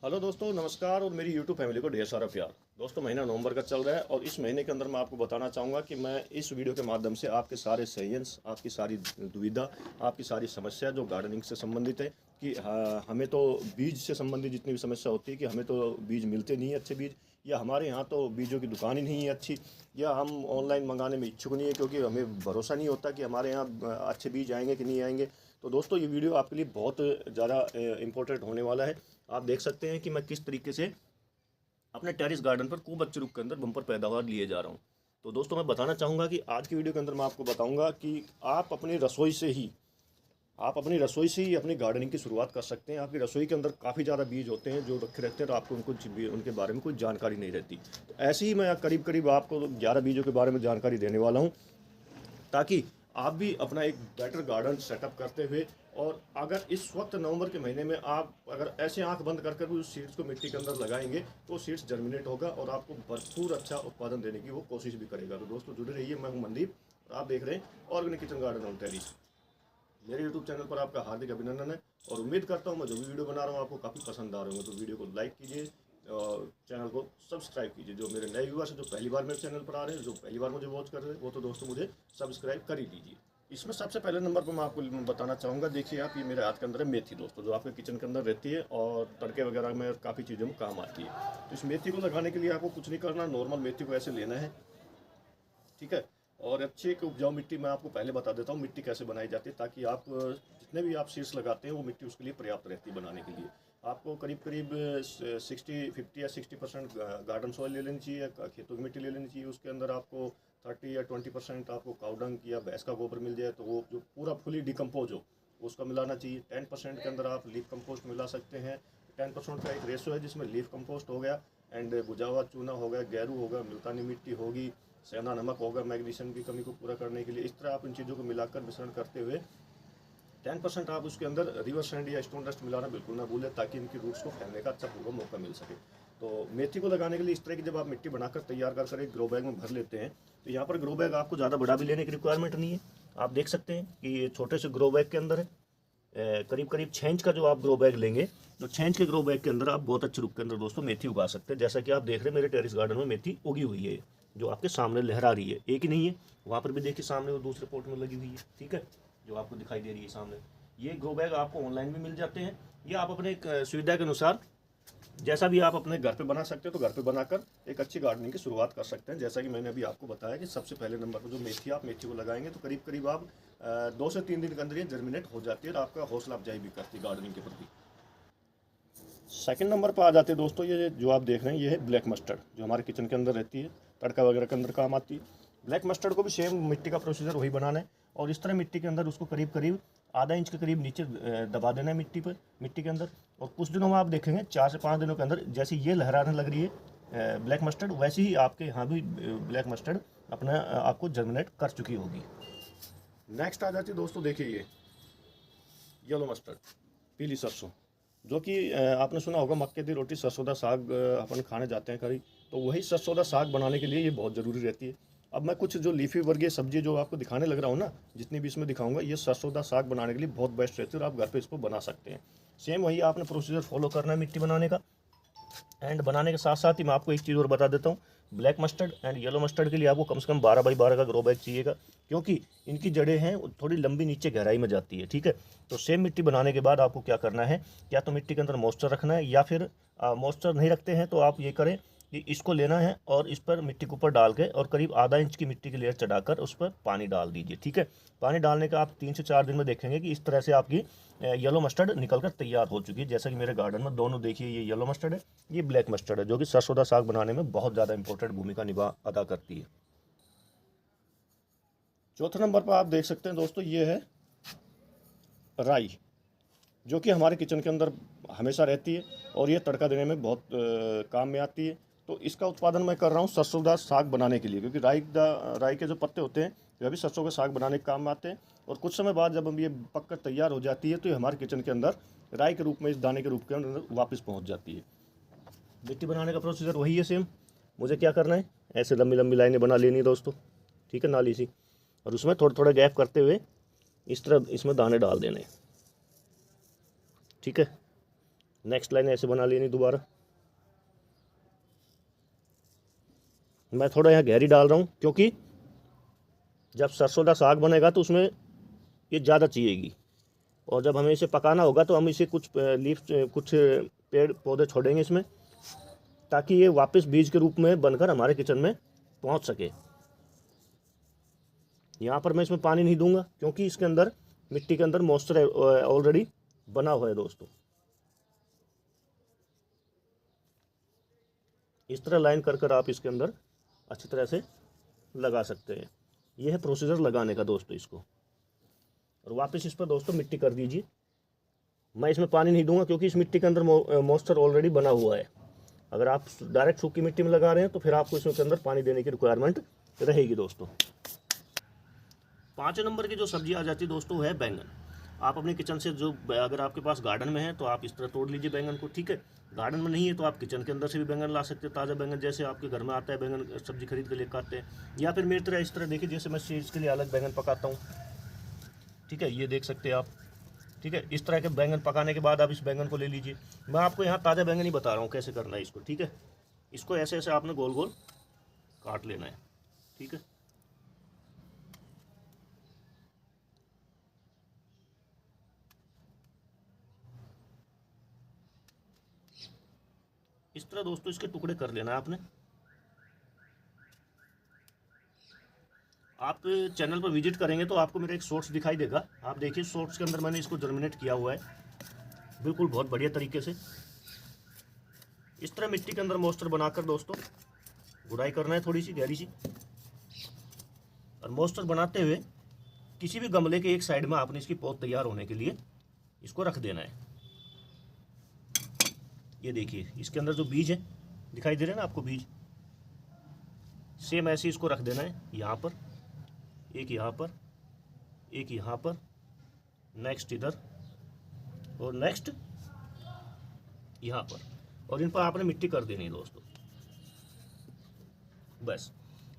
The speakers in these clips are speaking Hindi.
हेलो दोस्तों, नमस्कार और मेरी यूट्यूब फैमिली को ढेर सारा प्यार। दोस्तों, महीना नवंबर का चल रहा है और इस महीने के अंदर मैं आपको बताना चाहूँगा कि मैं इस वीडियो के माध्यम से आपके सारे सजेशंस, आपकी सारी दुविधा, आपकी सारी समस्या जो गार्डनिंग से संबंधित है कि हमें तो बीज से संबंधित जितनी भी समस्या होती है कि हमें तो बीज मिलते नहीं है अच्छे बीज, या हमारे यहाँ तो बीजों की दुकान ही नहीं है अच्छी, या हम ऑनलाइन मंगाने में इच्छुक नहीं है क्योंकि हमें भरोसा नहीं होता कि हमारे यहाँ अच्छे बीज आएंगे कि नहीं आएंगे। तो दोस्तों, ये वीडियो आपके लिए बहुत ज़्यादा इम्पोर्टेंट होने वाला है। आप देख सकते हैं कि मैं किस तरीके से अपने टेरिस गार्डन पर खूब अच्छे रूप के अंदर बम्पर पैदावार लिए जा रहा हूँ। तो दोस्तों, मैं बताना चाहूँगा कि आज की वीडियो के अंदर मैं आपको बताऊँगा कि आप अपनी रसोई से ही अपनी गार्डनिंग की शुरुआत कर सकते हैं। आपकी रसोई के अंदर काफ़ी ज़्यादा बीज होते हैं जो रखे रहते हैं, तो आपको उनके बारे में कोई जानकारी नहीं रहती। तो ऐसे ही मैं करीब करीब आपको 11 बीजों के बारे में जानकारी देने वाला हूँ, ताकि आप भी अपना एक बेटर गार्डन सेटअप करते हुए, और अगर इस वक्त नवंबर के महीने में आप अगर ऐसे आंख बंद कर भी उस सीड्स को मिट्टी के अंदर लगाएंगे तो सीड्स जर्मिनेट होगा और आपको भरपूर अच्छा उत्पादन देने की वो कोशिश भी करेगा। तो दोस्तों, जुड़े रहिए। मैं हूं मनदीप और आप देख रहे हैं organic kitchen garden on terrace. मेरे यूट्यूब चैनल पर आपका हार्दिक अभिनंदन है और उम्मीद करता हूं मैं जो भी वीडियो बना रहा हूं आपको काफ़ी पसंद आ रहे होंगे। तो वीडियो को लाइक कीजिए और चैनल को सब्सक्राइब कीजिए। जो मेरे नए व्यूअर्स हैं, जो पहली बार मेरे चैनल पर आ रहे हैं, जो पहली बार मुझे वॉच कर रहे हैं, वो तो दोस्तों मुझे सब्सक्राइब कर ही लीजिए। इसमें सबसे पहले नंबर पर मैं आपको बताना चाहूँगा, देखिए आप, ये मेरे हाथ के अंदर है मेथी दोस्तों, जो आपके किचन के अंदर रहती है और तड़के वगैरह में काफ़ी चीज़ों में काम आती है। तो इस मेथी को लगाने के लिए आपको कुछ नहीं करना, नॉर्मल मेथी को ऐसे लेना है, ठीक है। और अच्छी एक उपजाऊ मिट्टी मैं आपको पहले बता देता हूँ मिट्टी कैसे बनाई जाती है, ताकि आप जितने भी आप सीड्स लगाते हैं वो मिट्टी उसके लिए पर्याप्त रहती है बनाने के लिए। आपको करीब करीब 50 या 60% गार्डन सॉइल ले लेनी चाहिए, या खेतों की मिट्टी ले लेनी चाहिए। उसके अंदर आपको 30 या 20% आपको काउडंग या भैंस का गोबर मिल जाए, तो वो जो पूरा फुली डिकम्पोज हो उसका मिलाना चाहिए। 10% के अंदर आप लीफ कंपोस्ट मिला सकते हैं। 10% का एक रेशो है जिसमें लीफ कंपोस्ट हो गया, एंड भुजा हुआ चूना हो गया, गैरू होगा, मुल्तानी मिट्टी होगी, सेंधा नमक होगा मैग्नीशियम की कमी को पूरा करने के लिए। इस तरह आप इन चीज़ों को मिलाकर मिश्रण करते हुए 10% आप उसके अंदर रिवर सैंड या स्टोन डस्ट मिलाना बिल्कुल ना भूलें, ताकि इनकी रूट्स को फैलने का अच्छा पूरा मौका मिल सके। तो मेथी को लगाने के लिए इस तरह की जब आप मिट्टी बनाकर तैयार कर एक ग्रो बैग में भर लेते हैं, तो यहाँ पर ग्रो बैग आपको ज़्यादा बड़ा भी लेने की रिक्वायरमेंट नहीं है। आप देख सकते हैं कि ये छोटे से ग्रो बैग के अंदर है, करीब करीब 6 इंच का जो आप ग्रो बैग लेंगे, तो 6 इंच के ग्रो बैग के अंदर आप बहुत अच्छे रूप के अंदर दोस्तों मेथी उगा सकते हैं। जैसा कि आप देख रहे हैं मेरे टेरिस गार्डन में मेथी उगी हुई है, जो आपके सामने लहरा रही है। एक ही नहीं है, वहाँ पर भी देखिए सामने वो दूसरे पोर्ट में लगी हुई है, ठीक है, जो आपको दिखाई दे रही है सामने। ये ग्रो बैग आपको ऑनलाइन भी मिल जाते हैं, या आप अपने सुविधा के अनुसार जैसा भी आप अपने घर पे बना सकते हो, तो घर पे बनाकर एक अच्छी गार्डनिंग की शुरुआत कर सकते हैं। जैसा कि मैंने अभी आपको बताया कि सबसे पहले नंबर पर जो मेथी, आप मेथी को लगाएंगे तो करीब करीब आप 2 से 3 दिन के अंदर ये जर्मिनेट हो जाती है और आपका हौसला अफजाई भी करती है गार्डनिंग के प्रति। सेकंड नंबर पर आ जाते हैं दोस्तों, ये जो आप देख रहे हैं ये है ब्लैक मस्टर्ड, जो हमारे किचन के अंदर रहती है, तड़का वगैरह के अंदर काम आती है। ब्लैक मस्टर्ड को भी सेम मिट्टी का प्रोसीजर वही बनाना है, और इस तरह मिट्टी के अंदर उसको करीब करीब आधा इंच के करीब नीचे दबा देना है मिट्टी के अंदर। और कुछ दिनों में आप देखेंगे 4 से 5 दिनों के अंदर जैसे ये लहराने लग रही है ब्लैक मस्टर्ड, वैसे ही आपके यहाँ भी ब्लैक मस्टर्ड अपना आपको जर्मिनेट कर चुकी होगी। नेक्स्ट आ जाती है दोस्तों, देखिए ये येलो मस्टर्ड, पीली सरसों, जो कि आपने सुना होगा मक्के की रोटी सरसों का साग अपन खाने जाते हैं कभी, तो वही सरसों का साग बनाने के लिए ये बहुत ज़रूरी रहती है। अब मैं कुछ जो लीफी वर्गीय सब्जी जो आपको दिखाने लग रहा हूँ ना, जितनी भी इसमें दिखाऊंगा, ये सरसों का साग बनाने के लिए बहुत बेस्ट रहती है और आप घर पे इसको बना सकते हैं। सेम वही आपने प्रोसीजर फॉलो करना है मिट्टी बनाने का। एंड बनाने के साथ साथ ही मैं आपको एक चीज़ और बता देता हूँ, black mustard and yellow mustard के लिए आपको कम से कम 12x12 का ग्रो बैग चाहिएगा, क्योंकि इनकी जड़ें हैं थोड़ी लंबी नीचे गहराई में जाती है, ठीक है। तो सेम मिट्टी बनाने के बाद आपको क्या करना है, या तो मिट्टी के अंदर मॉइस्चर रखना है, या फिर मॉइस्चर नहीं रखते हैं तो आप ये करें कि इसको लेना है और इस पर मिट्टी के ऊपर डाल के और करीब आधा इंच की मिट्टी की लेयर चढ़ाकर उस पर पानी डाल दीजिए, ठीक है। पानी डालने का आप 3 से 4 दिन में देखेंगे कि इस तरह से आपकी येलो मस्टर्ड निकलकर तैयार हो चुकी है। जैसा कि मेरे गार्डन में दोनों देखिए, ये येलो मस्टर्ड है, ये ब्लैक मस्टर्ड है, जो कि सरसों का साग बनाने में बहुत ज़्यादा इंपॉर्टेंट भूमिका अदा करती है। चौथे नंबर पर आप देख सकते हैं दोस्तों, ये है राई, जो कि हमारे किचन के अंदर हमेशा रहती है और ये तड़का देने में बहुत काम में आती है। तो इसका उत्पादन मैं कर रहा हूँ सरसों का साग बनाने के लिए, क्योंकि राई के जो पत्ते होते हैं वे भी सरसों के साग बनाने के काम में आते हैं। और कुछ समय बाद जब हम ये पककर तैयार हो जाती है, तो ये हमारे किचन के अंदर राई के रूप में, इस दाने के रूप के अंदर वापस पहुँच जाती है। मिट्टी बनाने का प्रोसीजर वही है सेम। मुझे क्या करना है, ऐसे लंबी लंबी लाइनें बना लेनी है दोस्तों, ठीक है, नाली सी, और उसमें थोड़ा थोड़ा गैप करते हुए इस तरह इसमें दाने डाल देने, ठीक है। नेक्स्ट लाइन ऐसे बना लेनी दोबारा। मैं थोड़ा यहाँ गहरी डाल रहा हूँ क्योंकि जब सरसों का साग बनेगा तो उसमें ये ज़्यादा चाहिएगी, और जब हमें इसे पकाना होगा तो हम इसे कुछ लीफ कुछ पेड़ पौधे छोड़ेंगे इसमें, ताकि ये वापस बीज के रूप में बनकर हमारे किचन में पहुंच सके। यहाँ पर मैं इसमें पानी नहीं दूंगा क्योंकि इसके अंदर मिट्टी के अंदर मॉइस्चर ऑलरेडी बना हुआ है दोस्तों। इस तरह लाइन कर कर आप इसके अंदर अच्छी तरह से लगा सकते हैं। यह है प्रोसीजर लगाने का दोस्तों इसको। और वापस इस पर दोस्तों मिट्टी कर दीजिए। मैं इसमें पानी नहीं दूंगा क्योंकि इस मिट्टी के अंदर मॉइस्चर ऑलरेडी बना हुआ है। अगर आप डायरेक्ट सूखी मिट्टी में लगा रहे हैं तो फिर आपको इसमें के अंदर पानी देने की रिक्वायरमेंट रहेगी दोस्तों। 5 नंबर की जो सब्जी आ जाती है दोस्तों वो है बैंगन। आप अपने किचन से जो, अगर आपके पास गार्डन में है तो आप इस तरह तोड़ लीजिए बैंगन को, ठीक है। गार्डन में नहीं है तो आप किचन के अंदर से भी बैंगन ला सकते हैं, ताज़ा बैंगन जैसे आपके घर में आता है बैंगन सब्जी खरीद के लेकर आते हैं। या फिर मेरी तरह इस तरह देखिए, जैसे मैं सीड्स के लिए अलग बैंगन पकाता हूँ, ठीक है, ये देख सकते हैं आप, ठीक है। इस तरह के बैंगन पकाने के बाद आप इस बैंगन को ले लीजिए। मैं आपको यहाँ ताज़ा बैंगन ही बता रहा हूँ कैसे करना है इसको, ठीक है। इसको ऐसे ऐसे आपने गोल गोल काट लेना है, ठीक है। इस तरह दोस्तों इसके टुकड़े कर लेना है आपने। आप चैनल पर विजिट करेंगे तो आपको मेरा एक शॉर्ट्स दिखाई देगा। आप देखिए शॉर्ट्स के अंदर मैंने इसको जर्मिनेट किया हुआ है बिल्कुल बहुत बढ़िया तरीके से। इस तरह मिट्टी के अंदर मॉइस्चर बनाकर दोस्तों गुड़ाई करना है थोड़ी सी गहरी सी। और मॉइस्चर बनाते हुए किसी भी गमले के एक साइड में आपने इसकी पौध तैयार होने के लिए इसको रख देना है। ये देखिए इसके अंदर जो बीज है दिखाई दे रहे हैं ना आपको बीज, सेम ऐसे इसको रख देना है। यहाँ पर एक, यहाँ पर एक, यहाँ पर नेक्स्ट इधर और नेक्स्ट यहाँ पर, और इन पर आपने मिट्टी कर देनी है दोस्तों। बस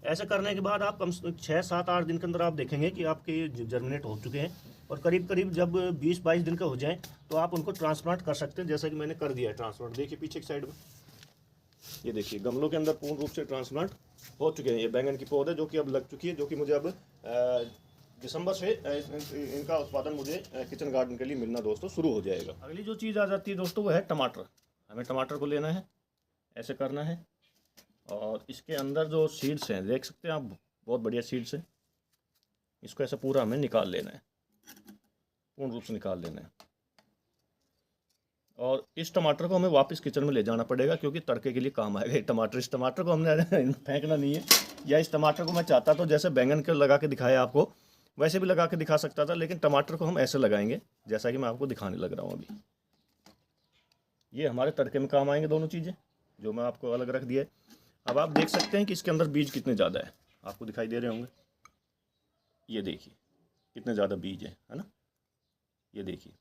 ऐसे करने के बाद आप कम से 6-7-8 दिन के अंदर आप देखेंगे कि आपके जर्मिनेट हो चुके हैं। और करीब करीब जब 20-22 दिन का हो जाए तो आप उनको ट्रांसप्लांट कर सकते हैं, जैसा कि मैंने कर दिया है ट्रांसप्लांट। देखिए पीछे की साइड में ये देखिए गमलों के अंदर पूर्ण रूप से ट्रांसप्लांट हो चुके हैं। ये बैंगन की पौधे जो कि अब लग चुकी है, जो कि मुझे अब दिसंबर से इनका उत्पादन मुझे किचन गार्डन के लिए मिलना दोस्तों शुरू हो जाएगा। अगली जो चीज़ आ जाती है दोस्तों वो है टमाटर। हमें टमाटर को लेना है, ऐसे करना है, और इसके अंदर जो सीड्स हैं देख सकते हैं आप, बहुत बढ़िया सीड्स हैं। इसको ऐसे पूरा हमें निकाल लेना है, पूर्ण रूप से निकाल लेना है। और इस टमाटर को हमें वापस किचन में ले जाना पड़ेगा क्योंकि तड़के के लिए काम आएगा ये टमाटर। इस टमाटर को हमने फेंकना नहीं है, या इस टमाटर को मैं चाहता तो जैसे बैंगन के लगा के दिखाया आपको वैसे भी लगा के दिखा सकता था, लेकिन टमाटर को हम ऐसे लगाएंगे जैसा कि मैं आपको दिखाने लग रहा हूँ अभी। ये हमारे तड़के में काम आएंगे दोनों चीज़ें जो मैं आपको अलग रख दिया है। अब आप देख सकते हैं कि इसके अंदर बीज कितने ज़्यादा है, आपको दिखाई दे रहे होंगे। ये देखिए कितने ज़्यादा बीज है ना। ये देखिए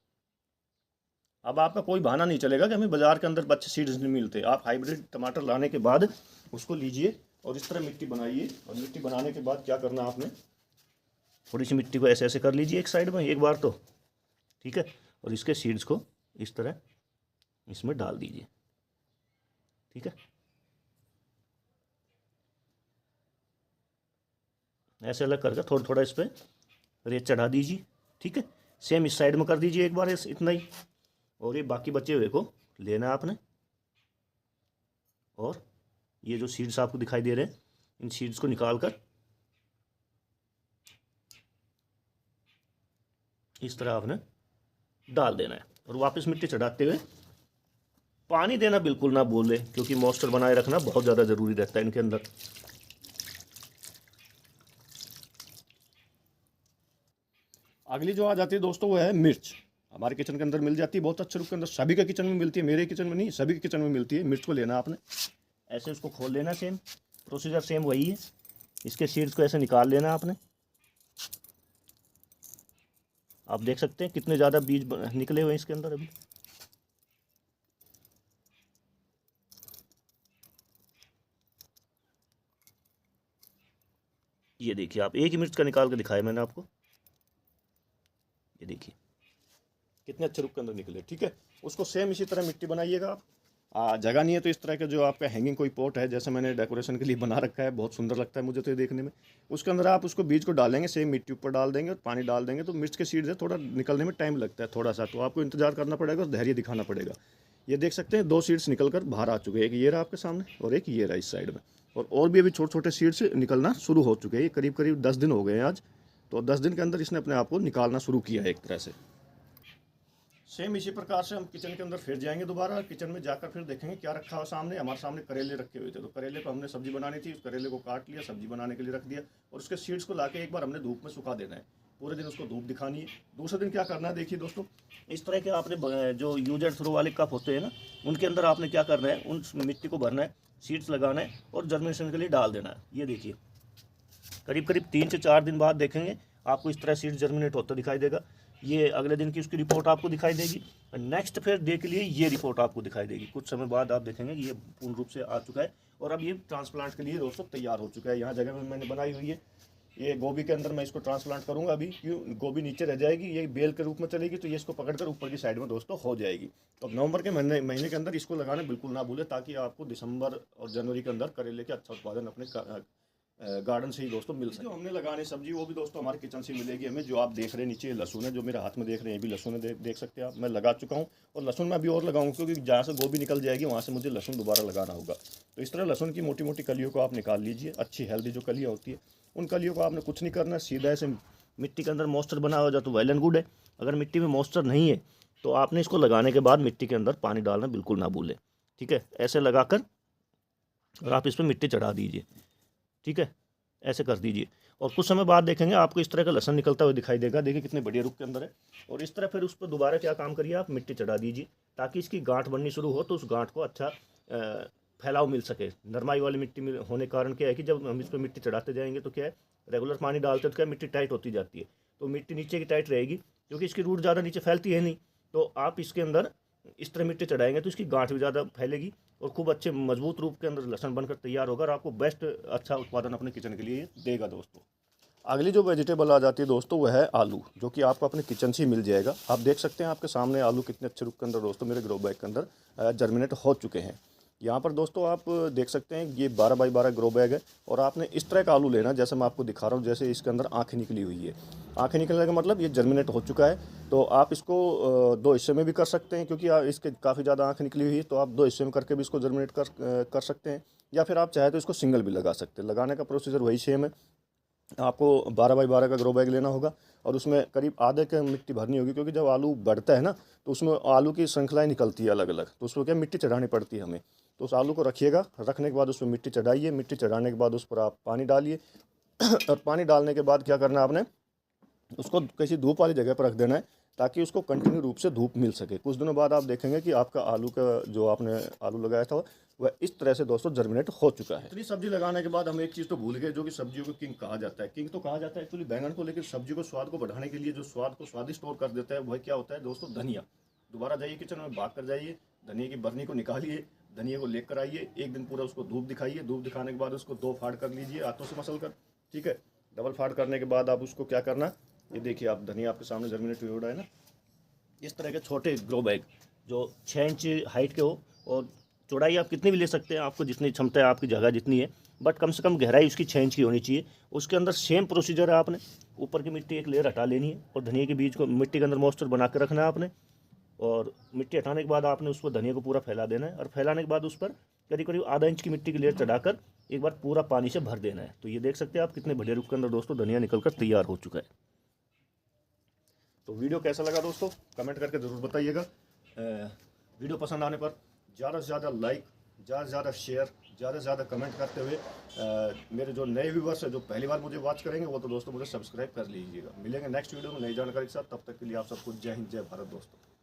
अब आपका कोई बहाना नहीं चलेगा कि हमें बाज़ार के अंदर बच्चे सीड्स नहीं मिलते। आप हाइब्रिड टमाटर लाने के बाद उसको लीजिए और इस तरह मिट्टी बनाइए। और मिट्टी बनाने के बाद क्या करना आपने, थोड़ी सी मिट्टी को ऐसे ऐसे कर लीजिए एक साइड में एक बार तो, ठीक है। और इसके सीड्स को इस तरह इसमें डाल दीजिए, ठीक है। ऐसे अलग करके थोड़ा थोड़ा इस पर रेत चढ़ा दीजिए, ठीक है। सेम इस साइड में कर दीजिए एक बार इतना ही। और ये बाकी बचे हुए को लेना है आपने, और ये जो सीड्स आपको दिखाई दे रहे हैं इन सीड्स को निकाल कर इस तरह आपने डाल देना है। और वापस मिट्टी चढ़ाते हुए पानी देना बिल्कुल ना भूलें क्योंकि मॉइस्चर बनाए रखना बहुत ज़्यादा ज़रूरी रहता है इनके अंदर। अगली जो आ जाती है दोस्तों वो है मिर्च। हमारे किचन के अंदर मिल जाती है बहुत अच्छे रूप के अंदर, सभी के किचन में मिलती है, मेरे किचन में नहीं सभी के किचन में मिलती है। मिर्च को लेना आपने, ऐसे उसको खोल लेना, सेम प्रोसीजर सेम वही है। इसके सीड्स को ऐसे निकाल लेना आपने। आप देख सकते हैं कितने ज़्यादा बीज निकले हुए हैं इसके अंदर अभी। ये देखिए आप, एक ही मिर्च का निकाल के दिखाया मैंने आपको, ये देखिए कितने अच्छे रुख के अंदर निकले। ठीक है, उसको सेम इसी तरह मिट्टी बनाइएगा आप। जगह नहीं है तो इस तरह का जो आपका हैंगिंग कोई पॉट है, जैसे मैंने डेकोरेशन के लिए बना रखा है, बहुत सुंदर लगता है मुझे तो ये देखने में। उसके अंदर आप उसको बीज को डालेंगे, सेम मिट्टी ऊपर डाल देंगे और पानी डाल देंगे, तो मिर्च के सीड्स है थोड़ा निकलने में टाइम लगता है थोड़ा सा, तो आपको इंतजार करना पड़ेगा और धैर्य दिखाना पड़ेगा। ये देख सकते हैं 2 सीड्स निकल कर बाहर आ चुके हैं, एक ये रहा आपके सामने और एक ये रहा इस साइड में, और भी अभी छोटे छोटे सीड्स निकलना शुरू हो चुके हैं। ये करीब करीब 10 दिन हो गए हैं आज, तो 10 दिन के अंदर इसने अपने आप को निकालना शुरू किया है एक तरह से। सेम इसी प्रकार से हम किचन के अंदर फिर जाएंगे दोबारा, किचन में जाकर फिर देखेंगे क्या रखा हुआ सामने। हमारे सामने करेले रखे हुए थे, तो करेले को हमने सब्जी बनानी थी, उस करेले को काट लिया, सब्जी बनाने के लिए रख दिया, और उसके सीड्स को लाके एक बार हमने धूप में सुखा देना है। पूरे दिन उसको धूप दिखानी है। दूसरे दिन क्या करना है देखिए दोस्तों, इस तरह के आपने जो यूज एंड थ्रो वाले कप होते हैं ना, उनके अंदर आपने क्या करना है, उन मिट्टी को भरना है, सीड्स लगाना है और जर्मिनेशन के लिए डाल देना है। ये देखिए करीब करीब 3 से 4 दिन बाद देखेंगे आपको इस तरह सीड्स जर्मिनेट होता दिखाई देगा। ये अगले दिन की उसकी रिपोर्ट आपको दिखाई देगी। नेक्स्ट फिर डे के लिए ये रिपोर्ट आपको दिखाई देगी। कुछ समय बाद आप देखेंगे कि ये पूर्ण रूप से आ चुका है और अब ये ट्रांसप्लांट के लिए दोस्तों तैयार हो चुका है। यहाँ जगह में मैंने बनाई हुई है, ये गोभी के अंदर मैं इसको ट्रांसप्लांट करूँगा अभी, क्यों गोभी नीचे रह जाएगी, ये बेल के रूप में चलेगी, तो ये इसको पकड़कर ऊपर की साइड में दोस्तों हो जाएगी। और नवंबर के महीने के अंदर इसको लगाना बिल्कुल ना भूलें, ताकि आपको दिसंबर और जनवरी के अंदर करेले के अच्छा उत्पादन अपने गार्डन से ही दोस्तों मिल सके। जो हमने लगाने सब्जी वो भी दोस्तों हमारे किचन से मिलेगी हमें। जो आप देख रहे हैं नीचे लहसुन है, जो मेरे हाथ में देख रहे हैं, ये भी लहसुन है, देख सकते हैं आप। मैं लगा चुका हूँ और लहसुन मैं अभी और लगाऊंगा, क्योंकि जहाँ से गोभी निकल जाएगी वहाँ से मुझे लहसुन दोबारा लगाना होगा। तो इस तरह लहसुन की मोटी मोटी कलियों को आप निकाल लीजिए। अच्छी हेल्दी जो कलियाँ होती है उन कलियों को आपने कुछ नहीं करना, सीधा ऐसे मिट्टी के अंदर मॉइस्चर बना हो जाए तो वेल एंड गुड है। अगर मिट्टी में मॉइस्चर नहीं है तो आपने इसको लगाने के बाद मिट्टी के अंदर पानी डालना बिल्कुल ना भूलें। ठीक है, ऐसे लगाकर और आप इस पर मिट्टी चढ़ा दीजिए। ठीक है, ऐसे कर दीजिए और कुछ समय बाद देखेंगे आपको इस तरह का लहसुन निकलता हुआ दिखाई देगा। देखिए कितने बढ़िया रुख के अंदर है। और इस तरह फिर उस पर दोबारा क्या काम करिए, आप मिट्टी चढ़ा दीजिए, ताकि इसकी गांठ बननी शुरू हो तो उस गांठ को अच्छा फैलाव मिल सके। नरमाई वाली मिट्टी में होने कारण क्या है कि जब हम इस पर मिट्टी चढ़ाते जाएंगे तो क्या है, रेगुलर पानी डालते तो क्या मिट्टी टाइट होती जाती है, तो मिट्टी नीचे की टाइट रहेगी, क्योंकि इसकी रूट ज़्यादा नीचे फैलती है नहीं। तो आप इसके अंदर इस तरह मिट्टी चढ़ाएंगे तो इसकी गांठ भी ज़्यादा फैलेगी और खूब अच्छे मजबूत रूप के अंदर लहसुन बनकर तैयार होगा और आपको बेस्ट अच्छा उत्पादन अपने किचन के लिए देगा दोस्तों। अगली जो वेजिटेबल आ जाती है दोस्तों वह है आलू, जो कि आपको अपने किचन से ही मिल जाएगा। आप देख सकते हैं आपके सामने आलू कितने अच्छे रूप के अंदर दोस्तों मेरे ग्रो बैग के अंदर जर्मिनेट हो चुके हैं। यहाँ पर दोस्तों आप देख सकते हैं ये 12 बाई 12 ग्रो बैग है और आपने इस तरह का आलू लेना, जैसे मैं आपको दिखा रहा हूँ, जैसे इसके अंदर आँखें निकली हुई है। आँखें निकलने का मतलब ये जर्मिनेट हो चुका है। तो आप इसको 2 हिस्से में भी कर सकते हैं, क्योंकि इसके काफ़ी ज़्यादा आँखें निकली हुई है, तो आप 2 हिस्से में करके भी इसको जर्मिनेट कर सकते हैं, या फिर आप चाहे तो इसको सिंगल भी लगा सकते हैं। लगाने का प्रोसीजर वही सेम है। आपको 12 बाई 12 का ग्रो बैग लेना होगा और उसमें करीब आधे की मिट्टी भरनी होगी, क्योंकि जब आलू बढ़ता है ना तो उसमें आलू की श्रृंखलाएँ निकलती है अलग अलग, तो उसमें क्या मिट्टी चढ़ानी पड़ती है हमें। तो उस आलू को रखिएगा, रखने के बाद उसमें मिट्टी चढ़ाइए, मिट्टी चढ़ाने के बाद उस पर आप पानी डालिए और पानी डालने के बाद क्या करना है आपने, उसको किसी धूप वाली जगह पर रख देना है, ताकि उसको कंटिन्यू रूप से धूप मिल सके। कुछ दिनों बाद आप देखेंगे कि आपका आलू का जो आपने आलू लगाया था वह इस तरह से दोस्तों जर्मिनेट हो चुका है। इतनी सब्जी लगाने के बाद हम एक चीज़ तो भूल गए, जो कि सब्जियों को किंग कहा जाता है। किंग तो कहा जाता है एक्चुअली बैंगन को, लेकिन सब्जी को स्वाद को बढ़ाने के लिए जो स्वाद को स्वादिष्ट और कर देता है वह क्या होता है दोस्तों, धनिया। दोबारा जाइए किचन में, भाग कर जाइए, धनिया की बरनी को निकालिए, धनिया को लेकर आइए, एक दिन पूरा उसको धूप दिखाइए। धूप दिखाने के बाद उसको 2 फाड़ कर लीजिए हाथों से मसल कर। ठीक है, डबल फाड़ करने के बाद आप उसको क्या करना, ये देखिए आप धनिया आपके सामने जर्मिनेट हो रहा है ना। इस तरह के छोटे ग्रो बैग जो 6 इंच हाइट के हो, और चौड़ाई आप कितनी भी ले सकते हैं, आपको जितनी क्षमता है, आपकी जगह जितनी है, बट कम से कम गहराई उसकी 6 इंच की होनी चाहिए। उसके अंदर सेम प्रोसीजर है, आपने ऊपर की मिट्टी एक लेयर हटा लेनी है और धनिया के बीज को मिट्टी के अंदर मॉइस्चर बना के रखना है आपने। और मिट्टी हटाने के बाद आपने उस पर धनिया को पूरा फैला देना है और फैलाने के बाद उस पर करीब करीब आधा इंच की मिट्टी की लेयर चढ़ाकर एक बार पूरा पानी से भर देना है। तो ये देख सकते हैं आप कितने बढ़िया रूप के अंदर दोस्तों धनिया निकलकर तैयार हो चुका है। तो वीडियो कैसा लगा दोस्तों कमेंट करके ज़रूर बताइएगा। वीडियो पसंद आने पर ज़्यादा से ज़्यादा लाइक, ज़्यादा से ज़्यादा शेयर, ज़्यादा से ज़्यादा कमेंट करते हुए मेरे जो नए व्यूवर्स हैं जो पहली बार मुझे वॉच करेंगे वो तो दोस्तों मुझे सब्सक्राइब कर लीजिएगा। मिलेंगे नेक्स्ट वीडियो में नई जानकारी के साथ, तब तक के लिए आप सबको जय हिंद, जय भारत दोस्तों।